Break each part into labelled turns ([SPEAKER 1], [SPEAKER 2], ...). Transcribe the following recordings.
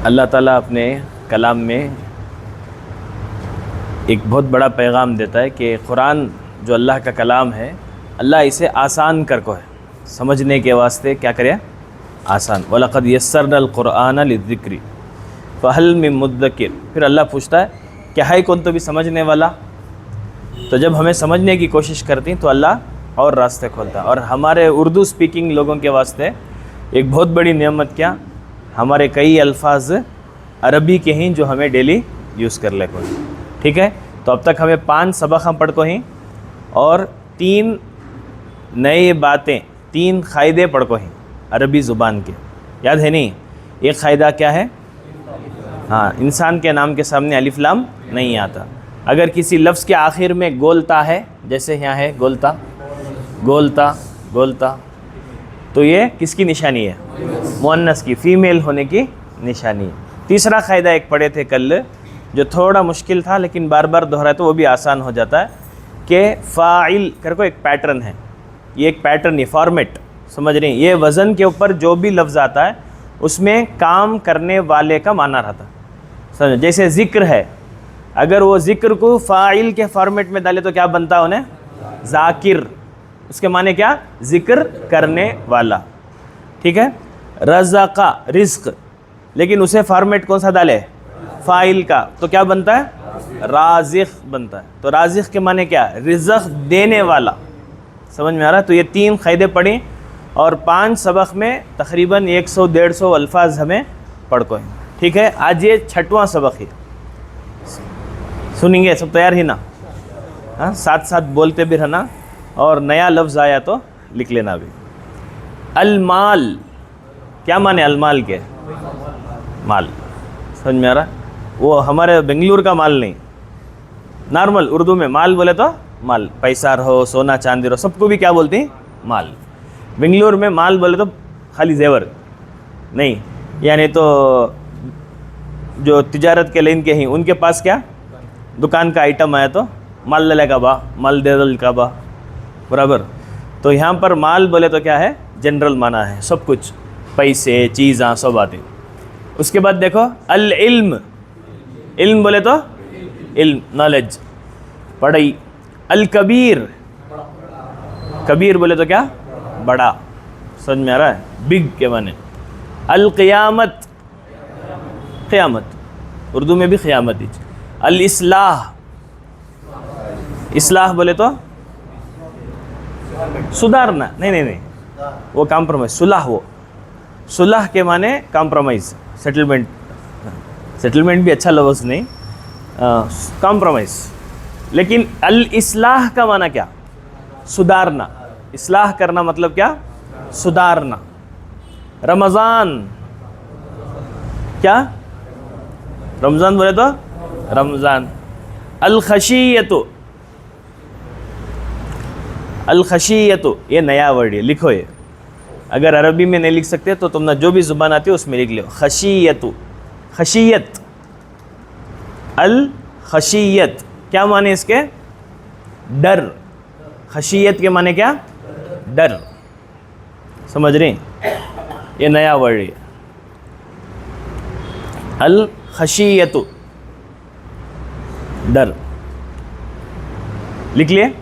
[SPEAKER 1] अल्लाह ताला अपने कलाम में एक बहुत बड़ा पैगाम देता है कि कुरान जो अल्लाह का कलाम है, अल्लाह इसे आसान कर को है समझने के वास्ते। क्या करे? आसान। वलक़द यस्सरनल क़ुरआन लिज़्ज़िक्रि फ़हल मिन मुद्दकिर। फिर अल्लाह पूछता है क्या है कौन तो भी समझने वाला। तो जब हमें समझने की कोशिश करती तो अल्लाह और रास्ते खोलता है। और हमारे उर्दू स्पीकिंग लोगों के वास्ते एक बहुत बड़ी नेमत क्या, हमारे कई अल्फाज अरबी के ही जो हमें डेली यूज़ कर ले को। ठीक है, तो अब तक हमें 5 सबक हम पढ़ को ही और 3 नए बातें, 3 क़ायदे पढ़ को ही अरबी ज़ुबान के। याद है नहीं? एक क़ायदा क्या है? हाँ, इंसान के नाम के सामने अलिफ लाम नहीं आता। अगर किसी लफ्ज़ के आखिर में गोलता है, जैसे यहाँ है गोलता, गोलता, गोलता, तो ये किसकी निशानी है? मुअन्नस की, फ़ीमेल होने की निशानी है। तीसरा क़ायदा एक पढ़े थे कल, जो थोड़ा मुश्किल था लेकिन बार बार दोहराए तो वो भी आसान हो जाता है, कि फ़ाइल कर को एक पैटर्न है। ये एक पैटर्न, ये फॉर्मेट समझ रहे हैं? ये वज़न के ऊपर जो भी लफ्ज़ आता है उसमें काम करने वाले का माना रहता है। समझ? जैसे ज़िक्र है, अगर वो ज़िक्र को फ़ाइल के फॉर्मेट में डाले तो क्या बनता है? उन्हें ज़ाकिर। उसके माने क्या? ज़िक्र करने वाला। ठीक है। रज़क़ा, रिज़्क़, लेकिन उसे फॉर्मेट कौन सा डाले? फ़ाइल का, तो क्या बनता है? राज़िक़ बनता है। तो राज़िक़ के माने क्या? रिज़्क़ देने वाला। समझ में आ रहा है? तो ये 3 क़ायदे पढ़ें और 5 सबक में तकरीबन 100-150 अल्फाज हमें पढ़ को हैं। ठीक है, आज ये 6वां सबक है। सुनेंगे सब? तैयार ही ना? हाँ, साथ साथ बोलते भी रहना और नया लफ्ज़ आया तो लिख लेना भी। अलमाल, क्या माने अलमाल के? माल। समझ में आ रहा? वो हमारे बेंगलुरु का माल नहीं, नॉर्मल उर्दू में माल बोले तो माल, पैसा रहो, सोना चांदी रहो, सबको भी क्या बोलते हैं? माल। बेंगलुरु में माल बोले तो खाली जेवर नहीं, यानी तो जो तिजारत के लाइन के हैं उनके पास क्या दुकान का आइटम आया तो माल ले लेगा बा, माल दे दल का बा, बराबर। तो यहाँ पर माल बोले तो क्या है? जनरल माना है, सब कुछ, पैसे, चीज़ां, सब आते। उसके बाद देखो अल इल्म, इल्म बोले तो इल्म, नॉलेज, पढ़ाई। अल कबीर, कबीर बोले तो क्या? बड़ा। समझ में आ रहा है? बिग के माने। अल क़ियामत, क़ियामत उर्दू में भी क़ियामत ही। अल इस्लाह, इस्लाह बोले तो सुधारना, नहीं नहीं नहीं, वो कॉम्प्रोमाइज़, सुलह, वो सुलह के माने कॉम्प्रोमाइज़, सेटलमेंट। सेटलमेंट भी अच्छा लफ्ज़ नहीं, कॉम्प्रोमाइज़। लेकिन अल इस्लाह का माना क्या? सुधारना। इस्लाह करना मतलब क्या? सुधारना। रमज़ान, क्या? रमज़ान बोले तो रमज़ान। अल खशीयतु, अल खशीयतु ये नया वर्ड है, लिखो ये। अगर अरबी में नहीं लिख सकते तो तुमने जो भी ज़ुबान आती है उसमें लिख लो। खशीयतु, खशीयत, अल खशीयत क्या माने इसके? डर। खशीयत के माने क्या? डर। समझ रहे? ये नया वर्ड है, अल खशीयतु, डर। लिख लिए?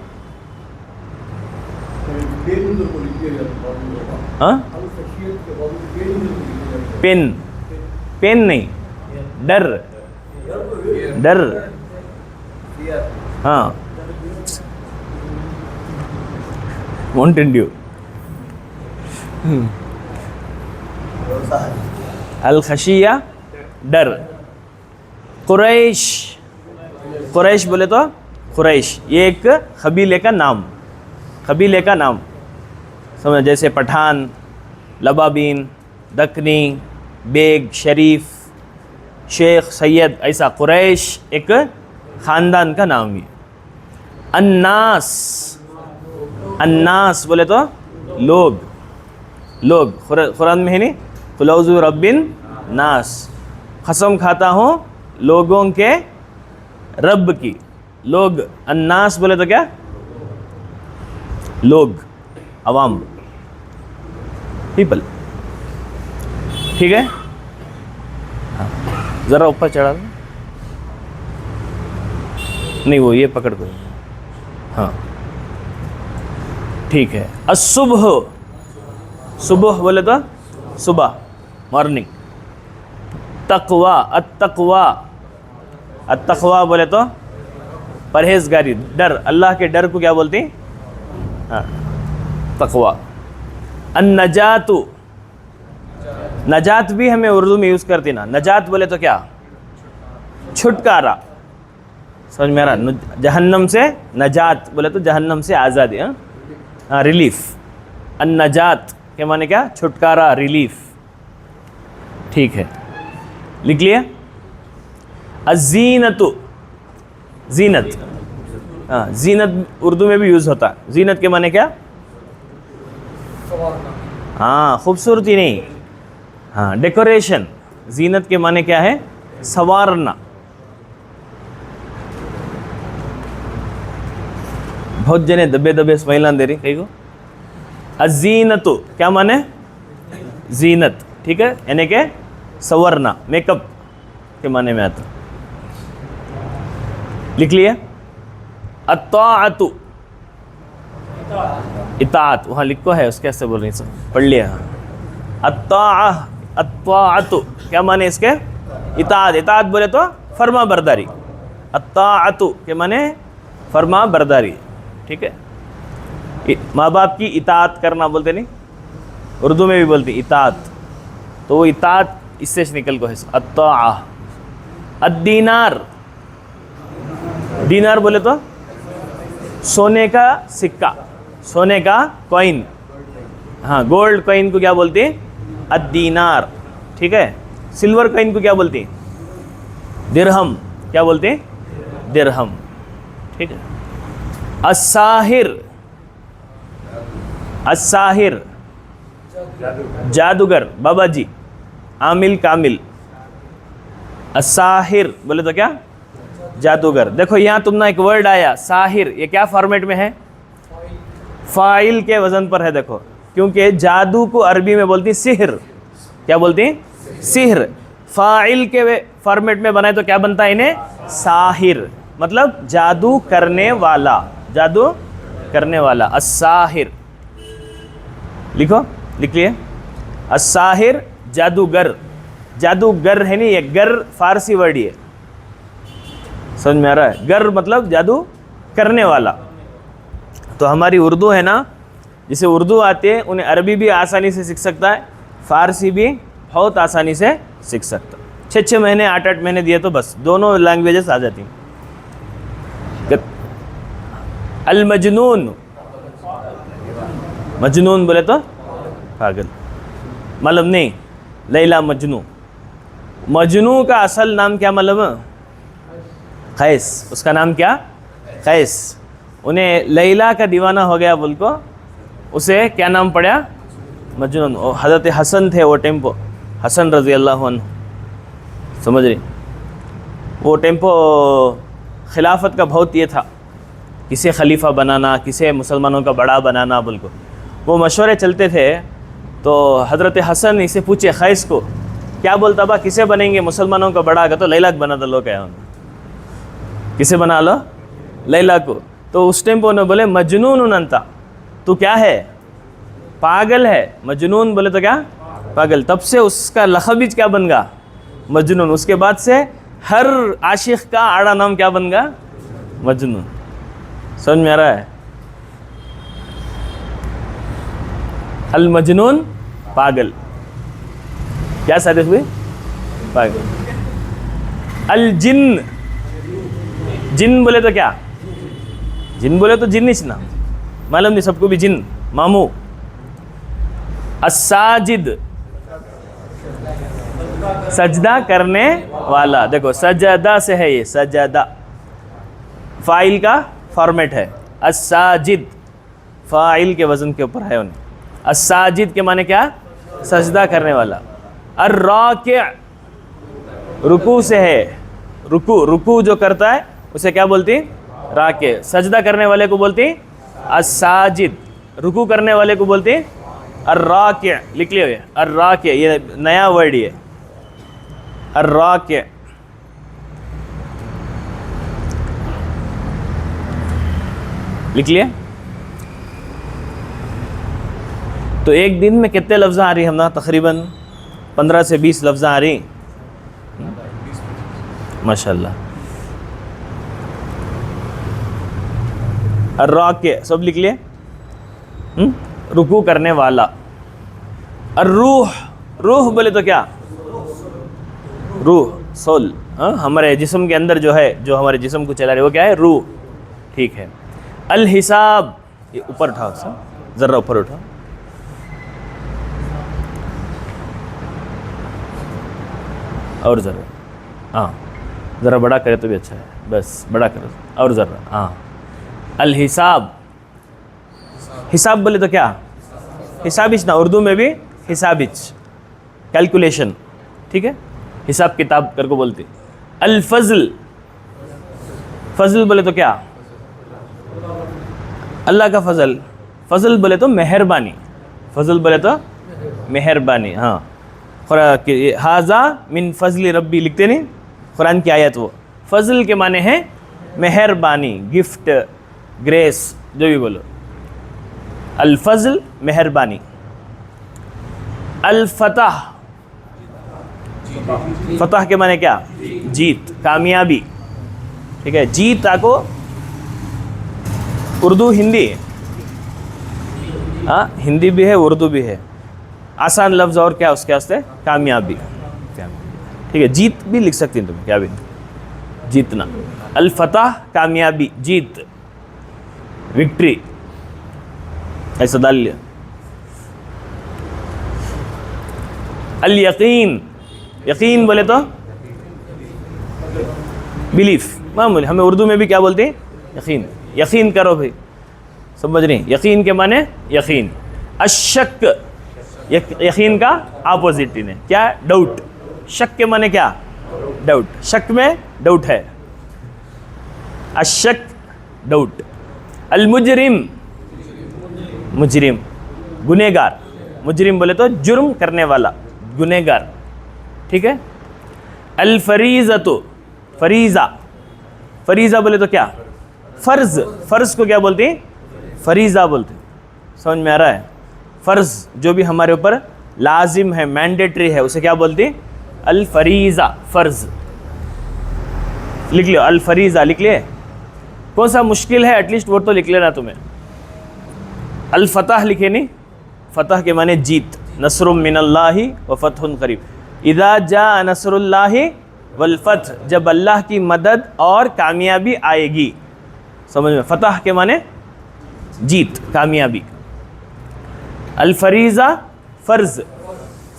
[SPEAKER 1] हाँ, पेन, पेन नहीं, डर, डर। हाँ, माउंटेन ड्यू। अल खशिया, डर। कुरैश, कुरैश बोले तो कुरैश ये एक कबीले का नाम, कबीले का नाम। समझ? जैसे पठान, लबाबीन, दक्नी, बेग, शरीफ, शेख, सैयद, ऐसा कुरैश एक ख़ानदान का नाम है। अन्नास, अन्नास बोले तो लोग, लोग। कुरान में है नहीं, कुल औज़ु रब्बिन नास, कसम खाता हूँ लोगों के रब की। लोग, अन्नास बोले तो क्या? लोग, अवाम, पीपल। ठीक है। हाँ। ज़रा ऊपर चढ़ा दो। नहीं, वो ये पकड़ को। हाँ ठीक है। असुबह, सुबह बोले तो सुबह, मॉर्निंग। तकवा, अत्तकवा, अत्तकवा बोले तो परहेजगारी, डर, अल्लाह के डर को क्या बोलते हैं? हाँ, तकवा। अन्नजातु, नजात भी हमें उर्दू में यूज़ करती ना। नजात बोले तो क्या? छुटकारा। समझ में आ रहा? जहन्नम से नजात बोले तो जहन्नम से आज़ादी। हाँ, रिलीफ। अन्नजात के माने क्या? छुटकारा, रिलीफ। ठीक है, लिख लिया। अज़ीनतु, जीनत। हाँ, जीनत उर्दू में भी यूज़ होता है। जीनत के माने क्या? हाँ, खूबसूरती नहीं, हाँ, डेकोरेशन। जीनत के माने क्या है? संवारना। बहुत जने दबे दबे स्माइलान दे रही कहीं को। अजीनतु क्या माने? जीनत, ठीक है, यानी के संवरना, मेकअप के माने में आता। लिख लिया। अत्ताअतु, इताअत, वहाँ लिखो है, उसके ऐसे बोल रही सब पढ़ लिया। अत्ताअतु क्या माने इसके? इताअत। इताअत बोले तो फर्मा बरदारी। अत्ताअतु के माने फर्मा बरदारी, ठीक है। माँ बाप की इताअत करना बोलते नहीं, उर्दू में भी बोलती इताअत, तो वो इताअत इससे निकल को है। अत्ताअ। अद्दीनार, दीनार बोले तो सोने का सिक्का, सोने का कॉइन। हाँ, गोल्ड कॉइन को क्या बोलते हैं? अद्दीनार, ठीक है। सिल्वर कॉइन को क्या बोलते हैं? दिरहम, क्या बोलते हैं? दिरहम, ठीक है। अस्साहिर, अस्साहिर जादूगर, बाबा जी, आमिल कामिल। अस्साहिर बोले तो क्या? जादूगर। देखो यहाँ तुमने एक वर्ड आया साहिर, ये क्या फॉर्मेट में है? फाइल के वजन पर है। देखो, क्योंकि जादू को अरबी में बोलती सिहर, क्या बोलती हैं? सिहर। फाइल के फॉर्मेट में बनाए तो क्या बनता है इन्हें? साहिर, मतलब जादू करने वाला, जादू करने वाला। अस्साहिर लिखो, लिख लिए। अस्साहिर जादूगर, जादूगर है नहीं, ये गर फारसी वर्ड है, समझ में आ रहा है? गर मतलब जादू करने वाला। तो हमारी उर्दू है ना, जिसे उर्दू आती है उन्हें अरबी भी आसानी से सीख सकता है, फारसी भी बहुत आसानी से सीख सकता है। 6-6 महीने 8-8 महीने दिए तो बस दोनों लैंग्वेजेस आ जाती हैं। अल मजनून, मजनून बोले तो पागल, मतलब नहीं, लैला मजनू। मजनू का असल नाम क्या मालूम? कैस, उसका नाम क्या? कैस। उन्हें लैला का दीवाना हो गया बोल को, उसे क्या नाम पड़ा? मजनून। हज़रत हसन थे वो टेम्पो, हसन रज़ी अल्लाह अन्हु, समझ रही? वो टेम्पो खिलाफत का बहुत ये था, किसे खलीफा बनाना, किसे मुसलमानों का बड़ा बनाना बोल को वो मशवरे चलते थे। तो हज़रत हसन इसे पूछे कैस को, क्या बोलता बा, किसे बनेंगे मुसलमानों का बड़ा? का तो लैला बना दो, लो क्या किसे बना लो? लैला को। तो उस टाइम पर उन्होंने बोले मजनून उनंता, तू क्या है? पागल है। मजनून बोले तो क्या? पागल। तब से उसका लक़ब क्या बन गया? मजनून। उसके बाद से हर आशिक का आड़ा नाम क्या बन गया? मजनून। समझ में आ रहा है? अल मजनून पागल, क्या सादे हुए? पागल। अल जिन्न, जिन बोले तो क्या? जिन बोले तो जिन्निश ना, मालूम नहीं सबको भी जिन, मामू। अस्साजिद, सजदा करने वाला। देखो सजदा से है ये, सजदा फाइल का फॉर्मेट है। अस्साजिद फाइल के वजन के ऊपर है उन्हें। अस्साजिद के माने क्या? सजदा करने वाला। अर्राकिअ, रुकू से है, रुकू, रुकू जो करता है उसे क्या बोलती? राके। सजदा करने वाले को बोलती अस्साजिद, रुकू करने वाले को बोलती अर्राकिअ। लिख लियो ये अर्राकिअ, ये नया वर्ड है अर्राकिअ। लिख लिए? तो एक दिन में कितने लफ्ज़ आ रही हम ना? तकरीबन 15 से 20 लफ्ज़ आ रही माशाल्लाह। अर्राके सब लिख लिए? रुकू करने वाला। अर्रूह, रूह बोले तो क्या? रूह, सोल। हमारे जिस्म के अंदर जो है, जो हमारे जिस्म को चला रहे, वो क्या है? रूह। ठीक है। अल हिसाब, ये ऊपर उठाओ सब, ज़रा ऊपर उठाओ। और ज़रा, हाँ ज़रा बड़ा करे तो भी अच्छा है, बस बड़ा करो और ज़रा, हाँ। अल हिसाब, हिसाब बोले तो क्या? हिसाबिच ना, उर्दू में भी हिसाबिच, कैलकुलेशन, ठीक है, हिसाब किताब कर को बोलते। अल फज़ल, फज़ल बोले तो क्या? अल्लाह का फज़ल। फज़ल बोले तो मेहरबानी, फज़ल बोले तो मेहरबानी, हाँ। हाजा मिन फज़ल रब्बी लिखते नहीं कुरान की आयत, वो फज़ल के माने हैं मेहरबानी, गिफ्ट, ग्रेस, जो भी बोलो। अल फज़ल मेहरबानी। अल फतह, फतह के माने क्या? जीत, कामयाबी, ठीक है। जीत आको उर्दू हिंदी, हाँ हिंदी भी है उर्दू भी है। आसान लफ्ज़ और क्या उसके वास्ते? कामयाबी, ठीक है। जीत भी लिख सकती हैं तुम, क्या भी, जीतना। अल फतह कामयाबी, जीत, विक्ट्री, ऐसा डाल लिया। अल यकीन, यकीन बोले तो बिलीफ, मामूली, हमें उर्दू में भी क्या बोलते हैं? यकीन, यकीन करो भाई, समझ रहे हैं? यकीन के माने यकीन। अशक, यकीन का अपोजिट ने क्या? डाउट। शक के माने क्या? डाउट, शक में डाउट है, अशक डाउट। अल मुजरिम, मुजरिम गुनेगार, मुजरिम बोले तो जुर्म करने वाला, गुनेगार, ठीक है। अल फरीज़तु, फरीज़ा, फरीज़ा बोले तो क्या? फ़र्ज़, फ़र्ज़ को क्या बोलते हैं? फरीज़ा बोलते हैं, समझ में आ रहा है? फ़र्ज़ जो भी हमारे ऊपर लाजिम है, मैंडेटरी है, उसे क्या बोलते हैं? अल फरीज़ा, फ़र्ज़। लिख लो, अल फरीज़ा लिख लिए। कौन सा मुश्किल है एटलीस्ट वो तो लिख लेना तुम्हें। अल फतह लिखे नहीं, फतह के माने जीत, नस्रुम मिनल्लाहि व फतहुन करीब। इज़ा जा नस्रुल्लाहि वल फतह, जब अल्लाह की मदद और कामयाबी आएगी, समझ में? फतह के माने जीत, कामयाबी। अल फरीज़ा, फ़र्ज़,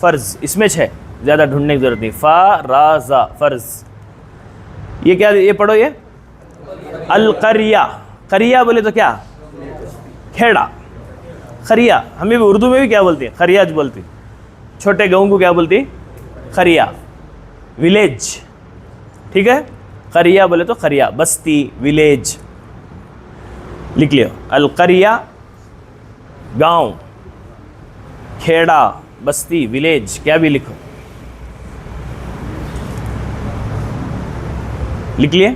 [SPEAKER 1] फ़र्ज़ इसमें 6, ज़्यादा ढूंढने की ज़रूरत नहीं। फ़राज़ा, फ़र्ज़। ये क्या? ये पढ़ो, ये अल क़रिया, क़रिया बोले तो क्या? खेड़ा, खरिया, हमें भी उर्दू में भी क्या बोलती है? खरियाज बोलती। छोटे गाँव को क्या बोलती? खरिया, विलेज, ठीक है। खरिया बोले तो खरिया, बस्ती, विलेज, लिख लियो। अल क़रिया गाँव, खेड़ा, बस्ती, विलेज, क्या भी लिखो, लिख लिए।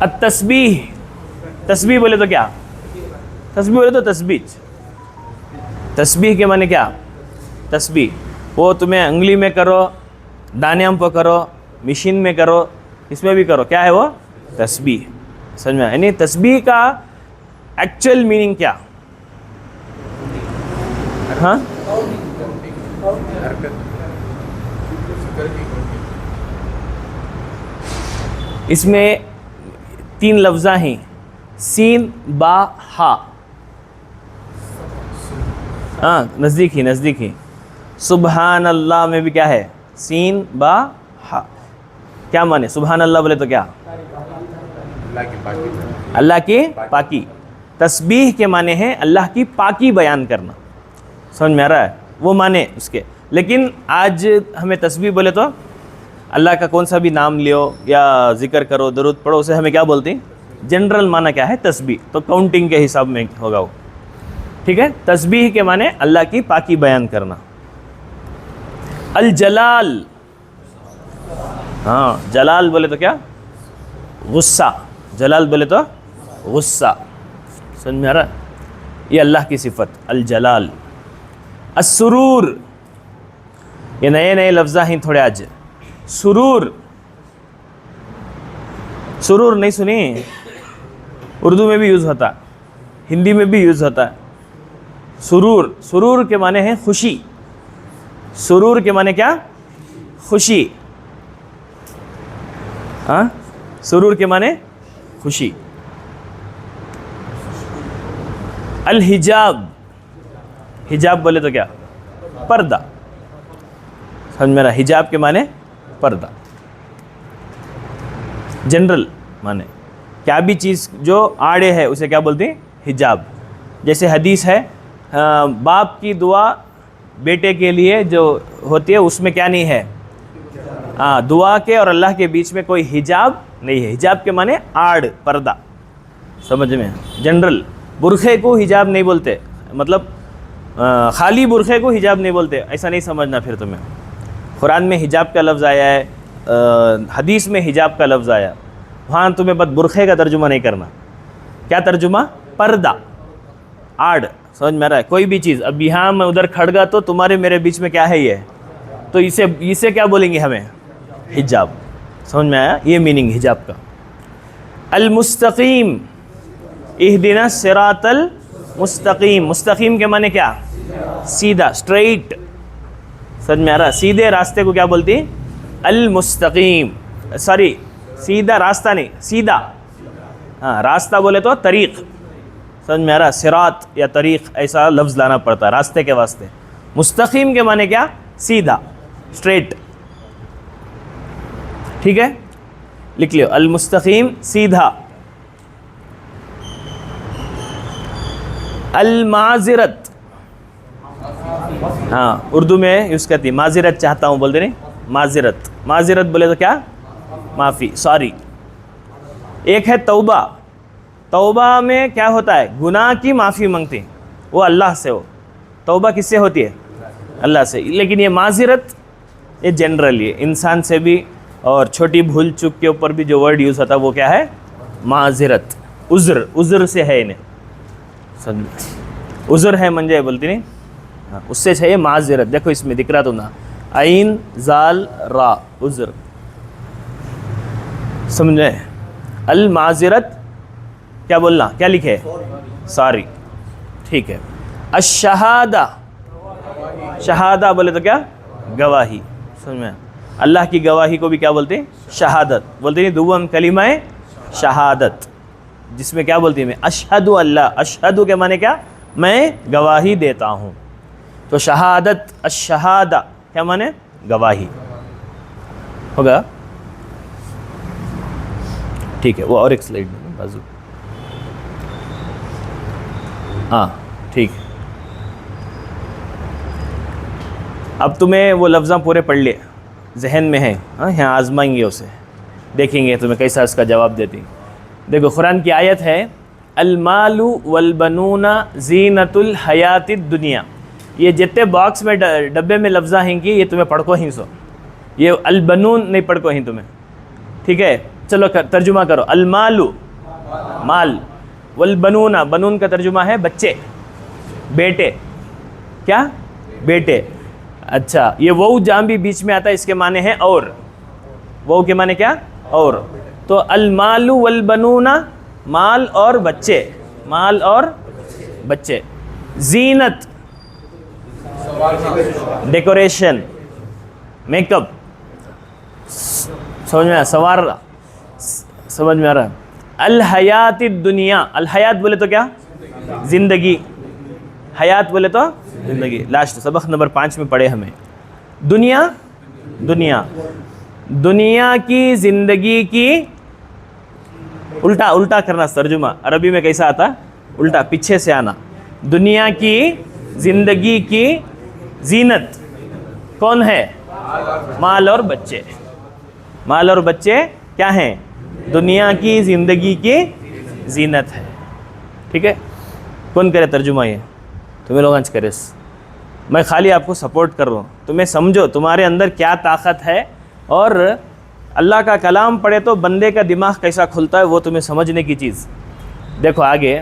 [SPEAKER 1] अत तस्बीह, तस्बीह बोले तो क्या? तस्बीह बोले तो तस्बीह, तस्बीह के माने क्या? तस्बीह, वो तुम्हें उंगली में करो, दानियाम पर करो, मशीन में करो, इसमें भी करो, क्या है वो? तस्बीह, समझ में? यानी तस्बीह का एक्चुअल मीनिंग क्या? हाँ, इसमें 3 लफ्ज़ा हैं, सीन बा हा, हाँ नज़दीक ही, नज़दीक ही। सुबहान अल्लाह में भी क्या है? सीन बा हा, क्या माने? सुबहान अल्लाह बोले तो क्या? अल्लाह की पाकी। तस्बीह के माने हैं अल्लाह की पाकी बयान करना, समझ में आ रहा है? वो माने उसके। लेकिन आज हमें तस्बीह बोले तो अल्लाह का कौन सा भी नाम लियो या जिक्र करो, दरूद पढ़ो, उसे हमें क्या बोलते हैं? जनरल माना क्या है? तस्बीह, तो काउंटिंग के हिसाब में होगा वो, ठीक है। तस्बीह के माने अल्लाह की पाकी बयान करना। अल जलाल, हाँ जलाल बोले तो क्या? गुस्सा, जलाल बोले तो गुस्सा, समझ में आ रहा? ये अल्लाह की सिफत अल जलाल। अस्सुरूर, ये नए नए लफ्ज़ा हैं थोड़े आज। सुरूर, सुरूर नहीं सुनी? उर्दू में भी यूज़ होता, हिंदी में भी यूज़ होता है। सुरूर, सुरूर के माने हैं खुशी। सुरूर के माने क्या? खुशी। हाँ, सुरूर के माने खुशी। अल हिजाब, हिजाब बोले तो क्या? पर्दा। समझ मेरा? हिजाब के माने पर्दा, जनरल माने क्या भी चीज़ जो आड़े है उसे क्या बोलते हैं? हिजाब। जैसे हदीस है, बाप की दुआ बेटे के लिए जो होती है उसमें क्या नहीं है? दुआ के और अल्लाह के बीच में कोई हिजाब नहीं है। हिजाब के माने आड़, पर्दा। समझ में? जनरल बुरखे को हिजाब नहीं बोलते, मतलब खाली बुरखे को हिजाब नहीं बोलते, ऐसा नहीं समझना। फिर तुम्हें कुरान में हिजाब का लफ्ज़ आया है, हदीस में हिजाब का लफ्ज़ आया, वहाँ तुम्हें बस बुरखे का तर्जुमा नहीं करना। क्या तर्जुमा? पर्दा, आड़। समझ में आ रहा है? कोई भी चीज़, अब यहाँ मैं उधर खड़गा तो तुम्हारे मेरे बीच में क्या है ये, तो इसे क्या बोलेंगे हमें? हिजाब। समझ में आया? ये मीनिंग हिजाब का। अल मुस्तकीम, इहदिना सिरातल मुस्तकीम। मुस्तकीम के माने क्या? सीधा, स्ट्रेट। समझ में आ रहा? सीधे रास्ते को क्या बोलती है? अल मुस्तकीम। सॉरी, सीधा रास्ता नहीं, सीधा। हाँ, रास्ता बोले तो तरीक़। समझ में आ रहा? सिरात या तरीक़ ऐसा लफ्ज़ लाना पड़ता है रास्ते के वास्ते। मुस्तकीम के माने क्या? सीधा, स्ट्रेट। ठीक है, लिख लियो, अल मुस्तकीम सीधा। अल माज़िरत, हाँ उर्दू में यूज़ करती, माज़िरत चाहता हूँ बोलते नहीं, माज़िरत। माज़िरत बोले तो क्या? माफ़ी, सॉरी। एक है तौबा। तौबा में क्या होता है? गुनाह की माफ़ी मांगती, वो अल्लाह से हो। तौबा किससे होती है? अल्लाह से। लेकिन ये माज़िरत ये जनरल, ये इंसान से भी, और छोटी भूल चूक के ऊपर भी जो वर्ड यूज़ होता है वो क्या है? माज़िरत। उज़्र, उज़्र से है इन्हें, समझ? उज़्र है मंजे बोलती नहीं, हाँ उससे चाहिए माज़िरत। देखो इसमें दिख रहा तो ना, आइन जाल रा, उज़्र। समझे? अल माज़िरत क्या बोलना? क्या लिखे? सॉरी। ठीक है। अश-शहादा, शहादा बोले तो क्या? गवाही। समझ में? अल्लाह की गवाही को भी क्या बोलते हैं? शहादत बोलते हैं। दुवम कलिमा शहादत, जिसमें क्या बोलती है? मैं अशहदु अल्लाह। अशहदु के माने क्या? मैं गवाही देता हूँ। तो शहादत, अश-शहादा क्या माने? गवाही। होगा? ठीक है, वो और एक स्लाइड में बाजू। हाँ ठीक है। अब तुम्हें वो लफ्ज़ पूरे पढ़ लिए, जहन में है। हाँ, यहाँ आजमाएंगे उसे, देखेंगे तुम्हें कैसा इसका जवाब देती। देखो कुरान की आयत है, अल मालू वल बनूना जीनतुल हयातिद दुनिया। ये जितने बॉक्स में डब्बे में लफ्ज़ा हैं कि ये तुम्हें पढ़ को ही सो, ये अल बनून नहीं पढ़ को ही तुम्हें। ठीक है, चलो तर्जुमा करो। अल मालू माल, वल बनूना, बनून का तर्जुमा है बच्चे, बेटे। क्या? बेटे। अच्छा, ये वो जाम भी बीच में आता है, इसके माने हैं और। वो के माने क्या? और। तो अल मालू वल बनूना, माल और बच्चे, माल और बच्चे। जीनत, डेकोरेशन, मेकअप। समझ में आ? सवार, समझ में आ रहा है? अल हयात दुनिया, अल हयात बोले तो क्या? जिंदगी। हयात बोले तो जिंदगी। लास्ट सबक नंबर 5 में पढ़े हमें। दुनिया, दुनिया, दुनिया की जिंदगी की, उल्टा उल्टा करना तर्जुमा। अरबी में कैसा आता? उल्टा, पीछे से आना। दुनिया की जिंदगी की जीनत कौन है? माल और बच्चे। माल और बच्चे क्या हैं? दुनिया की ज़िंदगी की जीनत है। ठीक है, कौन करे तर्जुमा? ये तुम्हें लोग अंच करे, मैं खाली आपको सपोर्ट कर रहा हूँ। तुम्हें समझो तुम्हारे अंदर क्या ताकत है, और अल्लाह का कलाम पढ़े तो बंदे का दिमाग कैसा खुलता है, वो तुम्हें समझने की चीज़। देखो आगे,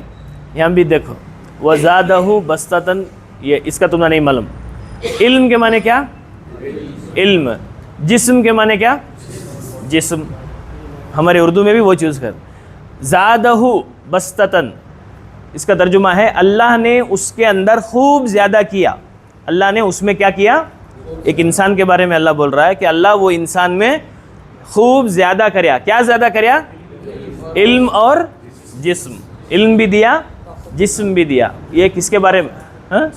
[SPEAKER 1] यहाँ भी देखो, वज़ादहु बस्ततन, ये इसका तुम्हें नहीं मालूम। इल्म के माने क्या? इल्म। जिस्म के माने क्या? जिस्म। हमारे उर्दू में भी वो चूज़ कर। ज़ादहु बस्ततन, इसका तर्जुमा है अल्लाह ने उसके अंदर खूब ज़्यादा किया। अल्लाह ने उसमें क्या किया? एक इंसान के बारे में अल्लाह बोल रहा है कि अल्लाह वो इंसान में खूब ज़्यादा करया। क्या ज़्यादा करया? इल्म और जिस्म। इल्म भी दिया, जिस्म भी दिया। ये किसके बारे में? हाँ,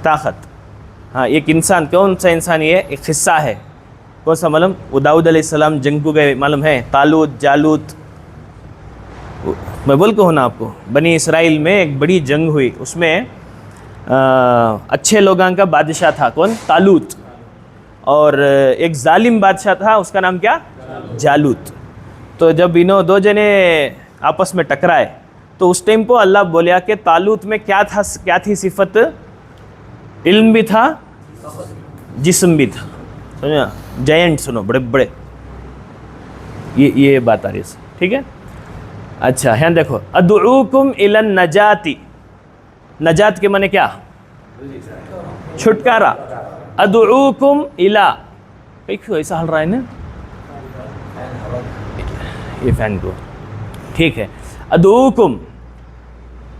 [SPEAKER 1] ताकत। हाँ, एक इंसान, कौन सा इंसान? ये एक हिस्सा है। कौन सा मालूम? वो दाऊद अलैहिस्सलाम जंग को गए, मालूम है? तालूत, जालूत, मैं बोल के हूँ ना आपको, बनी इसराइल में एक बड़ी जंग हुई, उसमें अच्छे लोगों का बादशाह था। कौन? तालूत। और एक जालिम बादशाह था, उसका नाम क्या? जालूत। तो जब इन्हों दो जने आपस में टकराए तो उस टाइम को अल्लाह बोलिया कि तालूत में क्या था, क्या थी सिफत? इल्म भी था, जिस्म भी था। समझा? जायंट, सुनो, बड़े बड़े, ये बात आ रही है, ठीक है। अच्छा, यहाँ देखो, अदउकुम इलन नजाती। नजात के माने क्या? छुटकारा। अदउकुम इला, क्यों ऐसा हल रहा है ना ये फैन को? ठीक है। अदउकुम,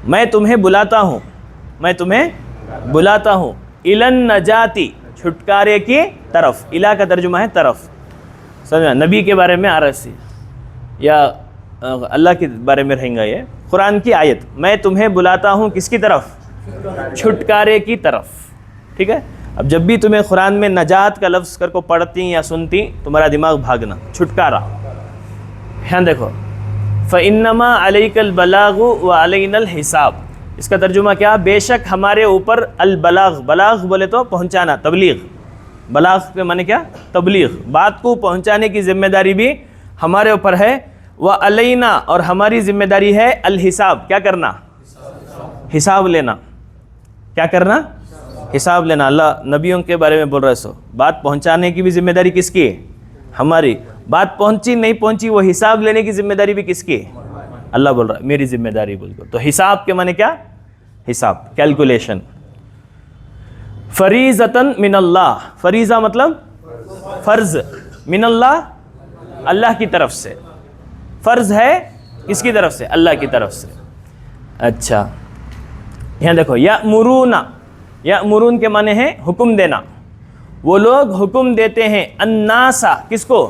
[SPEAKER 1] मैं तुम्हें बुलाता हूँ, मैं तुम्हें बुलाता हूँ। इलन नजाती, छुटकारे की तरफ। इला का तर्जुमा है तरफ। समझा? नबी के बारे में आरसी या अल्लाह के बारे में रहेगा ये कुरान की आयत। मैं तुम्हें बुलाता हूँ किसकी तरफ? छुटकारे की तरफ। ठीक है। अब जब भी तुम्हें कुरान में नजात का लफ्ज़ कर को पढ़ती या सुनती, तुम्हारा दिमाग भागना, छुटकारा। यहाँ देखो, फ़इन्नमा अलैकल बलागु व अलैनल हिसाब। इसका तर्जुमा क्या? बेशक हमारे ऊपर अल बलाग, बलाग बोले तो पहुँचाना, तबलीग। बलाग के माने क्या? तबलीग, बात को पहुँचाने की जिम्मेदारी भी हमारे ऊपर है। व अलैना, और हमारी जिम्मेदारी है अल हिसाब, क्या करना? हिसाब लेना। क्या करना? हिसाब लेना। अल्लाह नबियों के बारे में बोल रहा है, सो बात पहुंचाने की भी जिम्मेदारी किसकी है? हमारी। बात पहुंची नहीं पहुंची, वो हिसाब लेने की जिम्मेदारी भी किसकी है? अल्लाह बोल रहा है मेरी जिम्मेदारी बिल्कुल। तो हिसाब के माने क्या? हिसाब, कैलकुलेशन। फरीज़तन मिनल्लाह, फरीज़ा मतलब फ़र्ज़, मिनल्लाह अल्लाह की तरफ से। फ़र्ज़ है किसकी तरफ से? अल्लाह की तरफ से। अच्छा, यहाँ देखो, यअमुरूना, यअमुरून के माने हैं हुक्म देना। वो लोग हुक्म देते हैं, अन्नासा, किसको?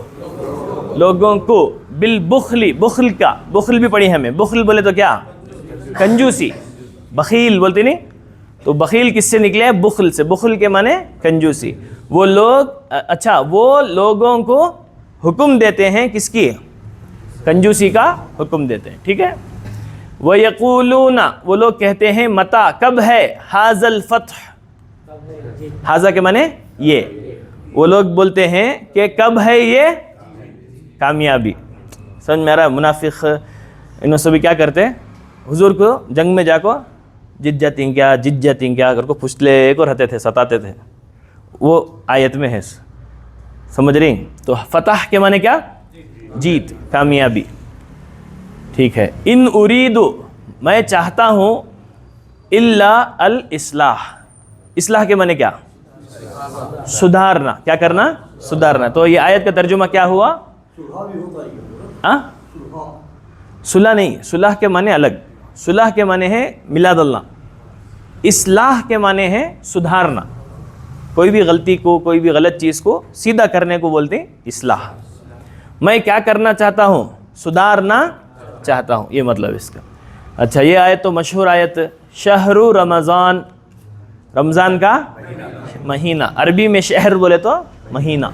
[SPEAKER 1] लोगों को, बिल बुखली, बुखल का, बुखल भी पढ़ी हमें। बुखल बोले तो क्या? कंजूसी। बखील बोलते नहीं, तो बखील किससे निकले है? बुखल से। बुखल के माने कंजूसी। वो लोग, अच्छा, वो लोगों को हुक्म देते हैं किसकी? कंजूसी का हुक्म देते हैं। ठीक है। व यक़ूलूना, वो लोग कहते हैं, मता, कब है? हाज़ल फ़त्ह, हाज़ा के माने ये। वो लोग बोलते हैं कि कब है ये कामयाबी। समझ में आ रहा है? मुनाफिक इन्हों सभी क्या करते हैं? हुजूर को जंग में जाको जित जाती क्या, जित जाती क्या करके फुसले को रहते थे, सताते थे। वो आयत में है, समझ रही? तो फतह के माने क्या? जीत, कामयाबी। ठीक है। इन उरीदु, मैं चाहता हूँ, इल्ला अल इस्लाह, इस्लाह के माने क्या? सुधारना। क्या करना? सुधारना। तो ये आयत का तर्जुमा क्या हुआ? सुलह नहीं, सुलह के माने अलग। सुलह के माने है मिला दलना, इस्लाह के माने है सुधारना। कोई भी गलती को, कोई भी गलत चीज़ को सीधा करने को बोलते हैं इस्लाह। मैं क्या करना चाहता हूँ? सुधारना चाहता हूँ, ये मतलब इसका। अच्छा, ये आयत तो मशहूर आयत, शहरु रमज़ान, रमज़ान का महीना। अरबी में शहर बोले तो महीना,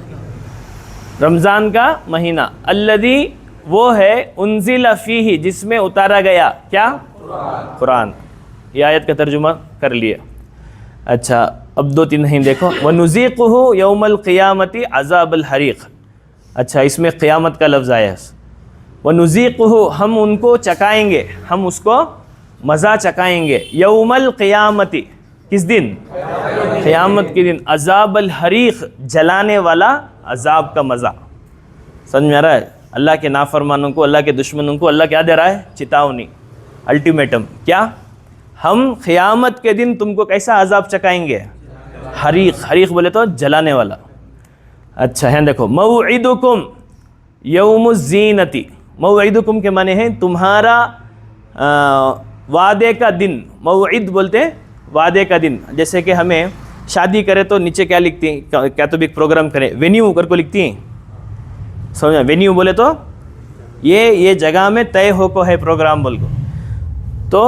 [SPEAKER 1] रमज़ान का महीना। अल्लज़ी, वो है, उन्ज़िला फ़ीही, जिसमें उतारा गया क्या? कुरान। ये आयत का तर्जुमा कर लिया। अच्छा, अब दो तीन नहीं देखो, वनुज़ीक़ुहु यौमल क़ियामति अज़ाबल हरीक़। अच्छा, इसमें क़ियामत का लफ्ज़ आया है। वनुज़ीक़ुहु, हम उनको चकाएंगे, हम उसको मज़ा चकाएंगे। यौमल क़ियामति, किस दिन? क़ियामत के दिन। अज़ाबल हरीक़, जलाने वाला अज़ाब का मज़ा। समझ में आ रहा है? अल्लाह के नाफरमानों को, अल्लाह के दुश्मनों को अल्लाह क्या दे रहा है? चेतावनी। अल्टीमेटम। क्या? हम क़यामत के दिन तुमको कैसा अजाब चकाएंगे? हरीक। हरीक बोले तो जलाने वाला। अच्छा है, देखो मौइदुकुम यौमुज़्ज़ीनती। मौइदुकुम के माने हैं तुम्हारा वादे का दिन। मौइद बोलते हैं वादे का दिन। जैसे कि हमें शादी करे तो नीचे क्या लिखती हैं? क्या तो भी प्रोग्राम करें, वेन्यू करके लिखती हैं, समझा? वेन्यू बोले तो ये जगह में तय हो को है प्रोग्राम बोल को। तो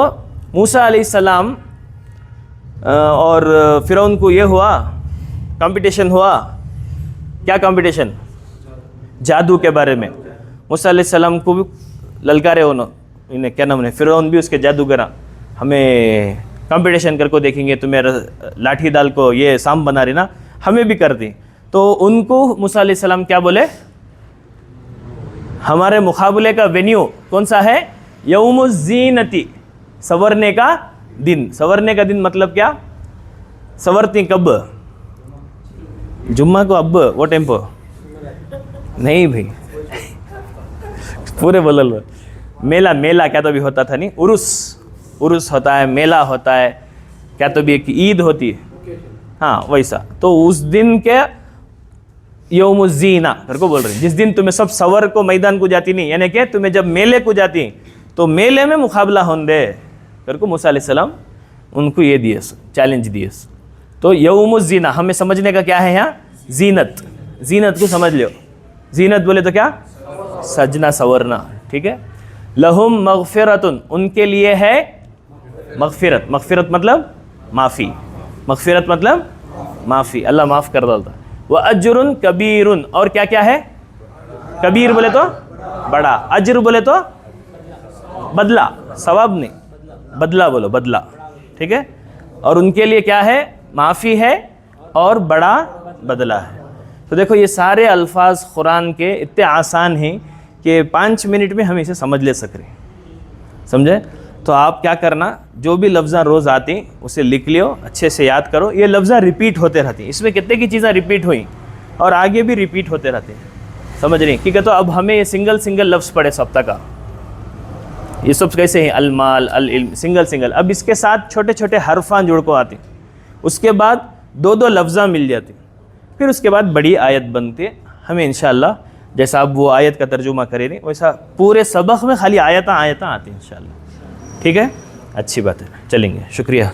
[SPEAKER 1] मूसा अलैहिस्सलाम और फ़िरौन को ये हुआ, कंपटीशन हुआ। क्या कंपटीशन? जादू के बारे में। मूसा अलैहिस्सलाम को भी ललकारे उन्होंने, इन्हें क्या नाम है, फ़िरौन भी उसके जादूगर, हमें कंपटीशन करके देखेंगे, तुम्हें लाठी डाल को ये सांप बना रही ना, हमें भी कर दी। तो उनको मूसा अलैहिस्सलाम क्या बोले? हमारे मुकाबले का वेन्यू कौन सा है? यौमुज़्ज़ीनती, संवरने का दिन। संवरने का दिन मतलब क्या? संवरती कब? जुम्मा को? अब वो टेम्पो नहीं भाई, पूरे बोल। मेला, मेला क्या तो भी होता था नहीं, उरुस होता है, मेला होता है, क्या तो भी एक ईद होती है, हाँ वैसा। तो उस दिन के यौमुज़्ज़ीना घर को बोल रहे हैं, जिस दिन तुम्हें सब सवर को मैदान को जाती नहीं, यानी कि तुम्हें जब मेले को जाती तो मेले में मुकाबला होने दे घर को मूसा अलैहिस्सलाम उनको ये दिए, चैलेंज दिए। तो यौमुज़्ज़ीना हमें समझने का क्या है यहाँ? जीनत। जीनत को समझ लो। जीनत बोले तो क्या? सजना संवरना, ठीक है। लहुम मग़फ़िरतुन, उनके लिए है मग़फ़िरत। मग़फ़िरत मतलब माफ़ी। मग़फ़िरत मतलब माफ़ी, अल्लाह माफ़ कर डालता। व अज्रुन कबीरुन, और क्या क्या है? कबीर बोले तो बड़ा, अज्र बोले तो बदला, सवाब नहीं, बदला बोलो, बदला, ठीक है। और उनके लिए क्या है? माफ़ी है और बड़ा बदला है। तो देखो ये सारे अल्फाज कुरान के इतने आसान हैं कि 5 मिनट में हम इसे समझ ले सक रहे, समझे? तो आप क्या करना, जो भी लफ्ज़ा रोज़ आती उसे लिख लियो, अच्छे से याद करो। ये लफ्ज़ा रिपीट होते रहती हैं, इसमें कितने की चीज़ें रिपीट हुई और आगे भी रिपीट होते रहते हैं, समझ रही? ठीक है। तो अब हमें ये सिंगल लफ्ज़ पढ़े सप्ताह का, ये सब कैसे हैं? अलमाल, अल इल्म, सिंगल। अब इसके साथ छोटे छोटे हरफान जुड़ को आते, उसके बाद 2 लफ्ज़ा मिल जाते, फिर उसके बाद बड़ी आयत बनती है। हमें इंशाअल्लाह जैसा आप वो आयत का तर्जुमा करेंगे वैसा पूरे सबक में खाली आयता आती हैं इंशाअल्लाह, ठीक है। अच्छी बात है, चलेंगे, शुक्रिया।